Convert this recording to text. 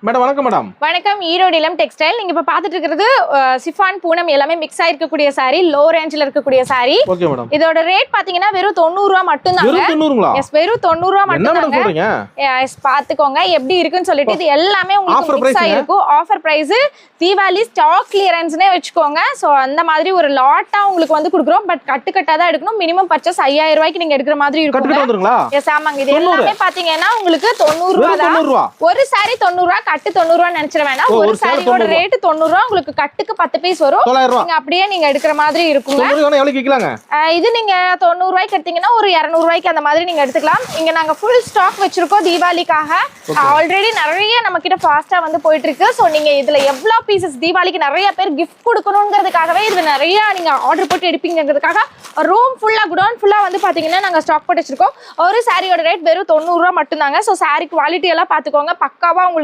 Madam வணக்கம் madam. வணக்கம். ஈரோடு இளம் டெக்ஸ்டைல். நீங்க இப்ப பாத்துட்டு இருக்கிறது சிஃபான் பூனம் எல்லாமே மிக்ஸ் ஆயிருக்கக்கூடிய saree, லோ ரேஞ்சில இருக்கக்கூடிய saree. Okay madam. இதோட ரேட் பாத்தீங்கன்னா வெறும் 90 ரூபாய் மட்டும் தாங்க. வெறும் 90ங்களா? எஸ், வெறும் 90 ரூபாய் மட்டும் தாங்க. என்ன மேடம் சொல்றீங்க? எஸ், பாத்துக்கோங்க எப்படி இருக்குன்னு சொல்லிட்டு. இது எல்லாமே உங்களுக்கு மிக்ஸ் ஆயிருக்கும். ஆஃபர் பிரைஸ், தீபாவளி ஸ்டாக் கிளியரன்ஸ்னே வெச்சுக்கோங்க. சோ அந்த மாதிரி ஒரு லாட்டா உங்களுக்கு வந்து குடுக்குறோம். பட் கட்டு கட்டா தான் எடுக்கணும். மினிமம் பர்ச்சேஸ் 5000 ரூபாய்க்கு நீங்க எடுக்கிற மாதிரி இருக்கும். கட்டு வந்துருங்களா? எஸ், ஆமாங்க. இது எல்லாமே பாத்தீங்கன்னா உங்களுக்கு 90 ரூபாய் தான். ஒரு saree 90 ரூபாய், கட்டு 90 ரூபாய் நினைச்சிர வேணாம். ஒரு சாரியோட ரேட் 90 ரூபாய். உங்களுக்கு கட்டுக்கு 10 பீஸ் வரும். நீங்க அப்படியே நீங்க எடுக்கிற மாதிரி இருக்குங்க. 90 ரூபாய் எவ்வளவு விக்கலாங்க? இது நீங்க 90 ரூபாய்க்கு எடுத்தீங்கன்னா ஒரு 200 ரூபாய்க்கு அந்த மாதிரி நீங்க எடுத்துக்கலாம். இங்க நாங்க ஃபுல் ஸ்டாக் வச்சிருக்கோம் தீபாவளிக்காக. ஆல்ரெடி நிறைய நம்ம கிட்ட ஃபாஸ்டா வந்து போயிட்டு இருக்கு. சோ நீங்க இதுல எவ்வளவு பீசஸ் தீபாவளிக்கு நிறைய பேர் கிஃப்ட் கொடுக்கணும்ங்கிறதுக்காகவே இதுல நிறைய நீங்க ஆர்டர் போட்டு எடுப்பீங்கிறதுக்காக ரூம் ஃபுல்லா குடவுன் ஃபுல்லா வந்து பாத்தீங்கன்னா நாங்க ஸ்டாக் போட்டு வச்சிருக்கோம். ஒரு சாரியோட ரேட் வெறும் 90 ரூபாய் மட்டும் தாங்க. சோ சாரி குவாலிட்டி எல்லாம் பாத்துக்கோங்க. பக்காவா உங்களுக்கு